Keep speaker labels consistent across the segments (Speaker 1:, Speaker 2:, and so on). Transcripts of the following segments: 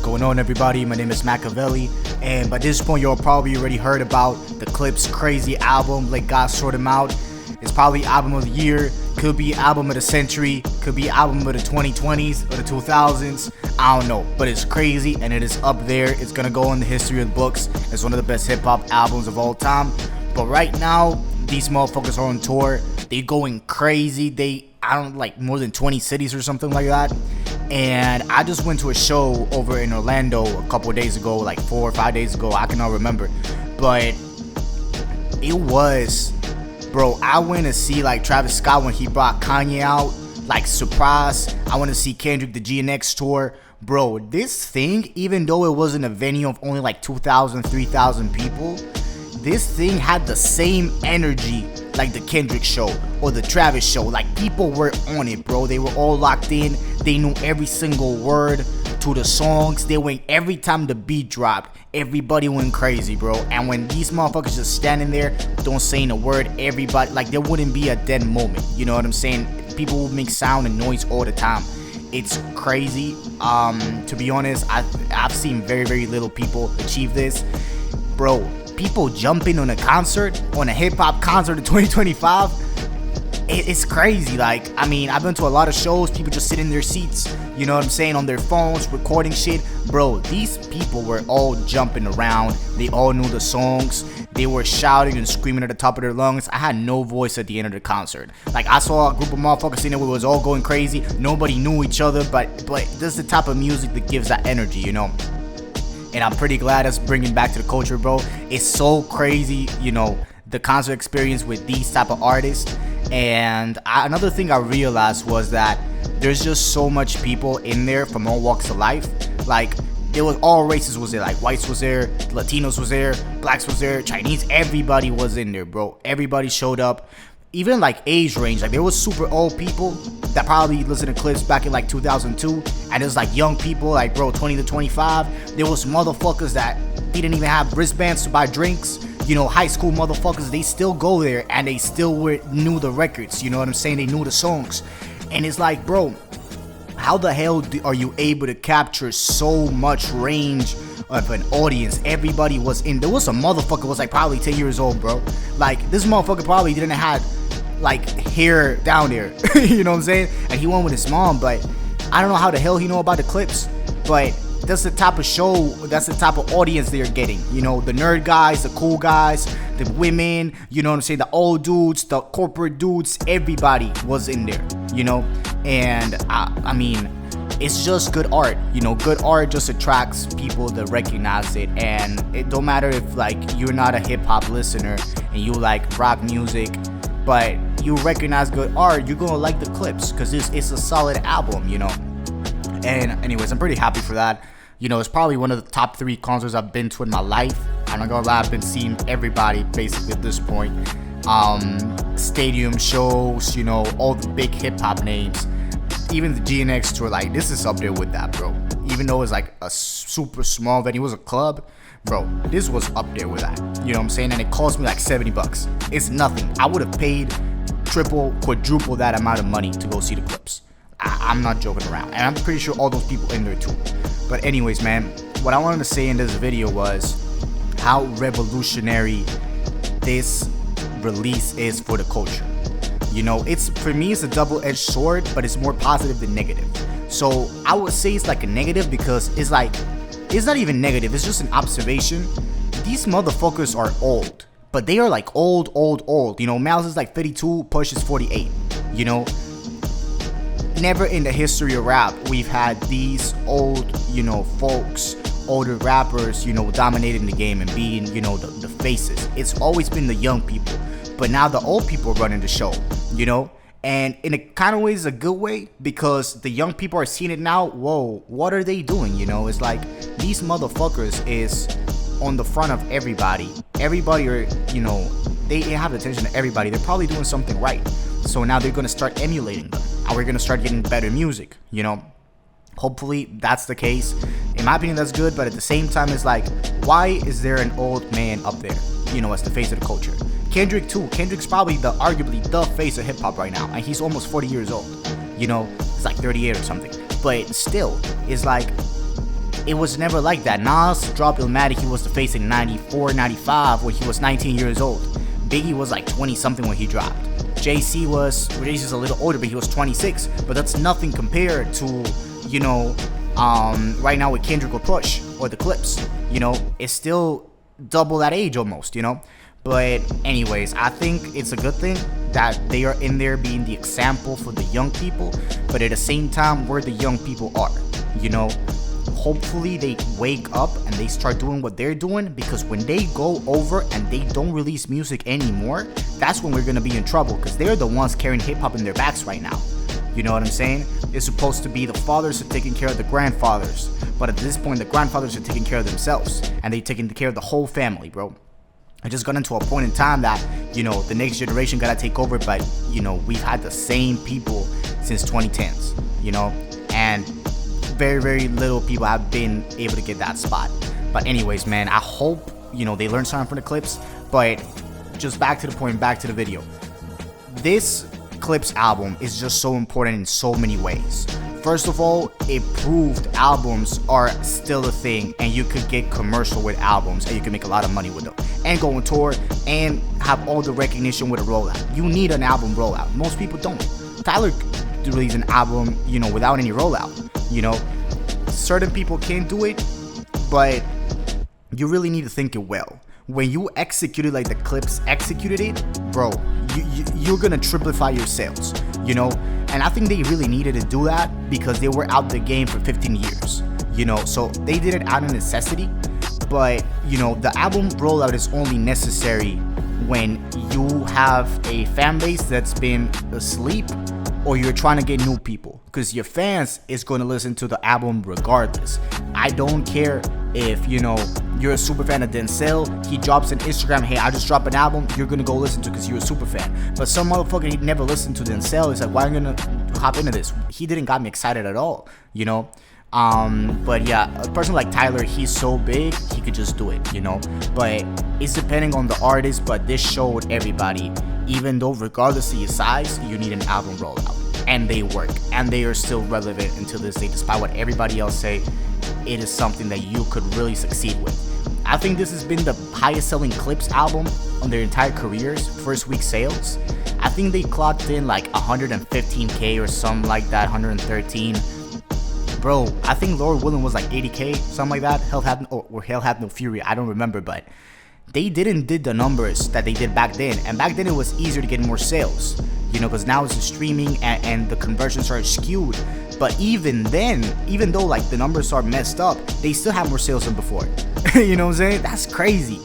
Speaker 1: going on, everybody? My name is Machiavelli, and by this point you'll probably already heard about the Clipse crazy album. Let God sort them out. It's probably album of the year, could be album of the century, could be album of the 2020s or the 2000s. I don't know, but it's crazy and it is up there. It's gonna go in the history of the books. It's one of the best hip-hop albums of all time. But right now, these motherfuckers are on tour. They going crazy. I don't like more than 20 cities or something like that. And I just went to a show over in Orlando a couple of days ago, like 4 or 5 days ago. I cannot remember, but it was, bro. I went to see like Travis Scott when he brought Kanye out, like surprise. I went to see Kendrick, the GNX tour. Bro, this thing, even though it wasn't a venue of only like 2,000, 3,000 people, this thing had the same energy like the Kendrick show or the Travis show. Like, people were on it, bro. They were all locked in. They knew every single word to the songs. They went every time the beat dropped. Everybody went crazy, bro. And when these motherfuckers just standing there, don't saying a word, everybody, like, there wouldn't be a dead moment. You know what I'm saying? People would make sound and noise all the time. It's crazy. To be honest, I've seen very, very little people achieve this, bro. People jumping on a concert, on a hip-hop concert in 2025, it's crazy. Like, I mean, I've been to a lot of shows, people just sit in their seats, you know what I'm saying, on their phones, recording shit. Bro, these people were all jumping around. They all knew the songs. They were shouting and screaming at the top of their lungs. I had no voice at the end of the concert. Like, I saw a group of motherfuckers sitting there where it was all going crazy. Nobody knew each other, but this is the type of music that gives that energy, you know? And I'm pretty glad that's bringing back to the culture, bro. It's so crazy, you know, the concert experience with these type of artists. And another thing I realized was that there's just so much people in there from all walks of life. Like, there was all races was there. Like, whites was there, Latinos was there, blacks was there, Chinese. Everybody was in there, bro. Everybody showed up. Even like age range, like there was super old people that probably listened to Clipse back in like 2002, and there's like young people, like, bro, 20 to 25. There was motherfuckers that didn't even have wristbands to buy drinks. You know, high school motherfuckers, they still go there and they still knew the records. You know what I'm saying? They knew the songs. And it's like, bro, how the hell are you able to capture so much range of an audience? Everybody was in. There was a motherfucker who was like probably 10 years old, bro. Like, this motherfucker probably didn't have like hair down there. You know what I'm saying? And he went with his mom, but I don't know how the hell he know about the Clipse. But that's the type of show, that's the type of audience they're getting. You know, the nerd guys, the cool guys, the women, you know what I'm saying, the old dudes, the corporate dudes, everybody was in there, you know. And I mean, it's just good art, you know. Good art just attracts people that recognize it. And it don't matter if like you're not a hip-hop listener and you like rock music, but you recognize good art, you're gonna like the Clipse because it's a solid album, you know. And anyways, I'm pretty happy for that. You know, it's probably one of the top 3 concerts I've been to in my life. I'm not gonna lie, I've been seeing everybody basically at this point. Stadium shows, you know, all the big hip-hop names. Even the GNX tour, like, this is up there with that, bro. Even though it's like a super small venue, it was a club, bro, this was up there with that. You know what I'm saying? And it cost me like $70. It's nothing. I would have paid triple, quadruple that amount of money to go see the Clipse. I'm not joking around. And I'm pretty sure all those people in there too. But anyways, man, what I wanted to say in this video was how revolutionary this release is for the culture. You know, it's, for me, it's a double-edged sword, but it's more positive than negative. So I would say it's like a negative because it's like, it's not even negative, it's just an observation. These motherfuckers are old, but they are like old. You know, Malice is like 52, Push is 48, you know. Never in the history of rap we've had these old, you know, folks, older rappers, you know, dominating the game and being, you know, the faces. It's always been the young people, but now the old people are running the show, you know. And in a kind of way, it's a good way because the young people are seeing it now. Whoa, what are they doing? You know, it's like these motherfuckers is on the front of everybody. Everybody are, you know, they have the attention of everybody. They're probably doing something right. So now they're going to start emulating them. And we're going to start getting better music, you know. Hopefully that's the case. In my opinion, that's good. But at the same time, it's like, why is there an old man up there, you know, as the face of the culture? Kendrick too. Kendrick's probably arguably the face of hip hop right now. And he's almost 40 years old. You know, it's like 38 or something. But still, it's like, it was never like that. Nas dropped Illmatic, he was the face in 94, 95 when he was 19 years old. Biggie was like 20 something when he dropped. JC was a little older, but he was 26. But that's nothing compared to, you know, right now with Kendrick or Push or the Clipse. You know, it's still double that age almost, you know. But anyways, I think it's a good thing that they are in there being the example for the young people, but at the same time, where the young people are, you know, hopefully they wake up and they start doing what they're doing, because when they go over and they don't release music anymore, that's when we're gonna be in trouble, because they're the ones carrying hip-hop in their backs right now. You know what I'm saying? It's supposed to be the fathers are taking care of the grandfathers, but at this point, the grandfathers are taking care of themselves, and they're taking care of the whole family, bro. I just got into a point in time that, you know, the next generation gotta take over, but, you know, we've had the same people since 2010s, you know, and very, very little people have been able to get that spot. But anyways, man, I hope, you know, they learn something from the Clipse, but just back to the point, back to the video. This Clipse album is just so important in so many ways. First of all, it proved albums are still a thing, and you could get commercial with albums, and you can make a lot of money with them, and go on tour, and have all the recognition with a rollout. You need an album rollout. Most people don't. Tyler released an album, you know, without any rollout. You know, certain people can do it, but you really need to think it well. When you execute it like the Clipse executed it, bro, you're gonna triplify your sales, you know. And I think they really needed to do that because they were out the game for 15 years, you know. So they did it out of necessity, but you know, the album rollout is only necessary when you have a fan base that's been asleep, or you're trying to get new people, because your fans is going to listen to the album regardless. I don't care if, you know, you're a super fan of Denzel, he drops an Instagram, hey, I just dropped an album, you're going to go listen to it because you're a super fan. But some motherfucker, he never listened to Denzel, he's like, why am I going to hop into this? He didn't got me excited at all, you know. But yeah, a person like Tyler, he's so big, he could just do it, you know. But it's depending on the artist, but this showed everybody, even though regardless of your size, you need an album rollout. And they work, and they are still relevant until this day, despite what everybody else say. It is something that you could really succeed with. I think this has been the highest selling Clipse album on their entire careers, first week sales. I think they clocked in like 115K or something like that, 113. Bro, I think Lord Willin was like 80K, something like that. Hell Had No Fury, I don't remember, but they did the numbers that they did back then. And back then it was easier to get more sales, you know, because now it's the streaming and the conversions are skewed. But even then, even though like the numbers are messed up, they still have more sales than before. You know what I'm saying? That's crazy.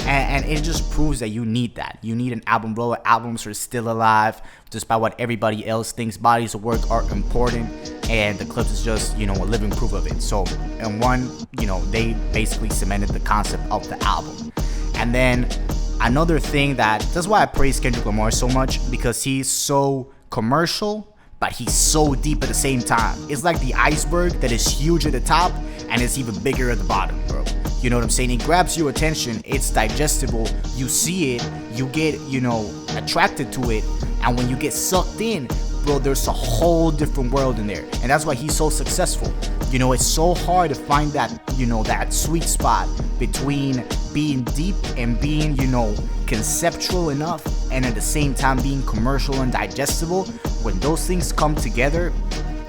Speaker 1: And it just proves that you need that. You need an album rollout. Albums are still alive, despite what everybody else thinks. Bodies of work are important, and the Clipse is just, you know, a living proof of it. So, and one, you know, they basically cemented the concept of the album. And then another thing that's why I praise Kendrick Lamar so much, because he's so commercial, but he's so deep at the same time. It's like the iceberg that is huge at the top and it's even bigger at the bottom, bro. You know what I'm saying? It grabs your attention, it's digestible, you see it, you get, you know, attracted to it, and when you get sucked in, bro, there's a whole different world in there. And that's why he's so successful. You know, it's so hard to find that, you know, that sweet spot between being deep and being, you know, conceptual enough, and at the same time being commercial and digestible. When those things come together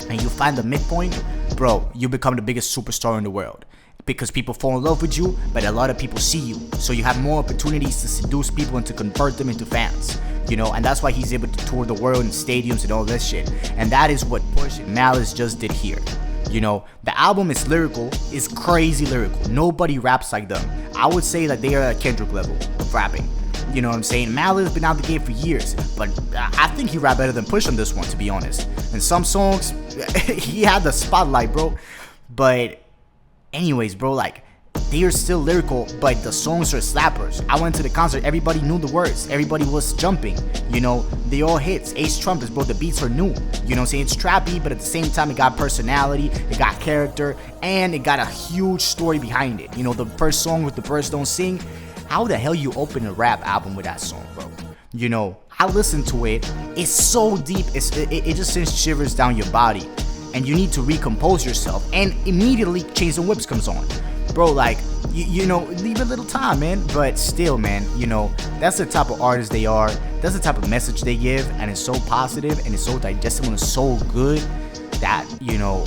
Speaker 1: and you find the midpoint, bro, you become the biggest superstar in the world. Because people fall in love with you, but a lot of people see you. So you have more opportunities to seduce people and to convert them into fans. You know, and that's why he's able to tour the world in stadiums and all this shit. And that is what Push and Malice just did here. You know, the album is lyrical, is crazy lyrical. Nobody raps like them. I would say that they are at Kendrick level of rapping. You know what I'm saying? Malice been out the game for years, but I think he rap better than Push on this one, to be honest. And some songs, he had the spotlight, bro. But anyways, bro, like, they are still lyrical, but the songs are slappers. I went to the concert, everybody knew the words, everybody was jumping, you know, they all hits. Ace Trumpets, bro, the beats are new, you know what I'm saying? It's trappy, but at the same time, it got personality, it got character, and it got a huge story behind it. You know, the first song with The Birds Don't Sing, how the hell you open a rap album with that song, bro? You know, I listened to it, it's so deep, it just sends shivers down your body. and you need to recompose yourself, and immediately Chains and Whips comes on. Bro, like, you know, leave a little time, man. But still, man, you know, that's the type of artists they are. That's the type of message they give, and it's so positive, and it's so digestible, and it's so good that, you know,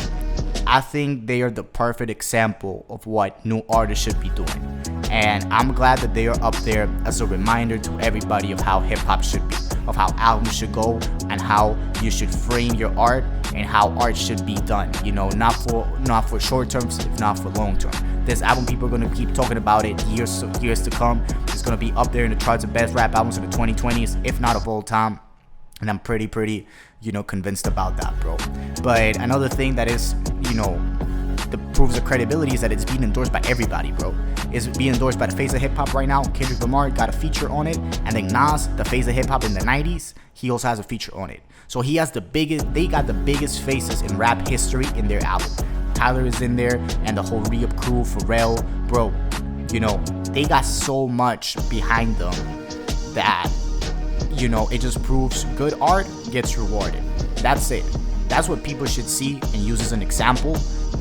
Speaker 1: I think they are the perfect example of what new artists should be doing. And I'm glad that they are up there as a reminder to everybody of how hip-hop should be, of how albums should go, and how you should frame your art, and how art should be done. You know, not for short terms, if not for long term. This album, people are gonna keep talking about it years to come. It's gonna be up there in the charts of best rap albums of the 2020s, if not of all time. And I'm pretty, you know, convinced about that, bro. But another thing that is, you know, that proves the credibility is that it's being endorsed by everybody, bro. It's being endorsed by the face of hip hop right now. Kendrick Lamar got a feature on it, and then Nas, the face of hip hop in the 90s, he also has a feature on it. So he has they got the biggest faces in rap history in their album. Tyler is in there, and the whole re-up crew, Pharrell, bro. You know, they got so much behind them that, you know, it just proves good art gets rewarded. That's it. That's what people should see and use as an example,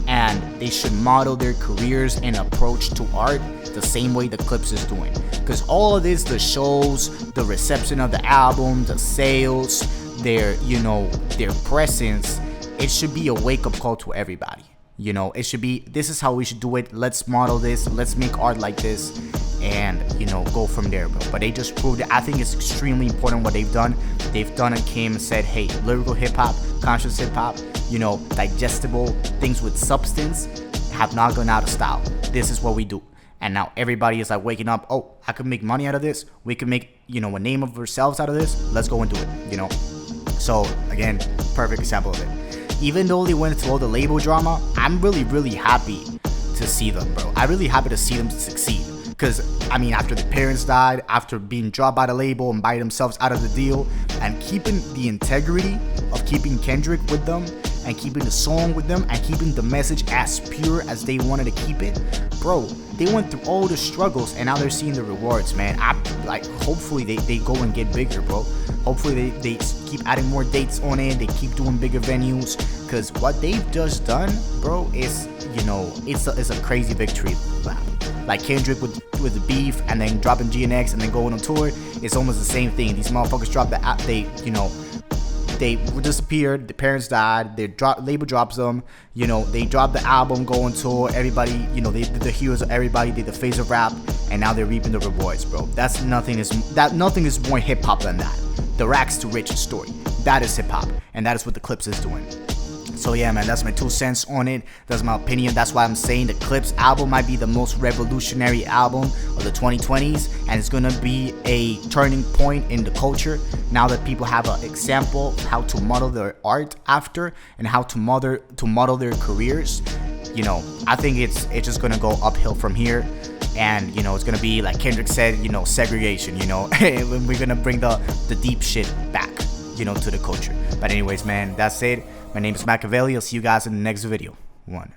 Speaker 1: and they should model their careers and approach to art the same way the Clipse is doing. Because all of this, the shows, the reception of the album, the sales, their, you know, their presence, it should be a wake-up call to everybody. You know, it should be, this is how we should do it. Let's model this. Let's make art like this, and, you know, go from there, bro. But they just proved it. I think it's extremely important what they've done. They've done and came and said, hey, lyrical hip-hop, conscious hip-hop, you know, digestible things with substance have not gone out of style. This is what we do. And now everybody is like waking up. Oh, I could make money out of this. We can make, you know, a name of ourselves out of this. Let's go and do it, you know. So, again, perfect example of it. Even though they went through all the label drama, I'm really happy to see them, bro. I'm really happy to see them succeed. Because, I mean, after the parents died, after being dropped by the label and by themselves out of the deal, and keeping the integrity of keeping Kendrick with them, and keeping the song with them, and keeping the message as pure as they wanted to keep it, bro, they went through all the struggles, and now they're seeing the rewards, man. Hopefully they go and get bigger, bro. Hopefully they keep adding more dates on it, they keep doing bigger venues, because what they've just done, bro, is, you know, it's a crazy victory lap. Like Kendrick with the beef, and then dropping GNX, and then going on tour, it's almost the same thing. These motherfuckers dropped the app, they disappeared, the parents died, label drops them, you know, they dropped the album, go on tour, everybody, you know, they did the heroes of everybody, they the face of rap, and now they're reaping the rewards, bro. Nothing is more hip-hop than that. The rags to riches story. That is hip-hop, and that is what the Clipse is doing. So yeah, man, that's my 2 cents on it. That's my opinion. That's why I'm saying the Clipse album might be the most revolutionary album of the 2020s, and it's gonna be a turning point in the culture now that people have an example of how to model their art after, and how to model their careers. You know, I think it's just gonna go uphill from here. And, you know, it's gonna be like Kendrick said, you know, segregation, you know. We're gonna bring the deep shit back, you know, to the culture. But anyways, man, that's it. My name is Machiavelli. I'll see you guys in the next video. 1.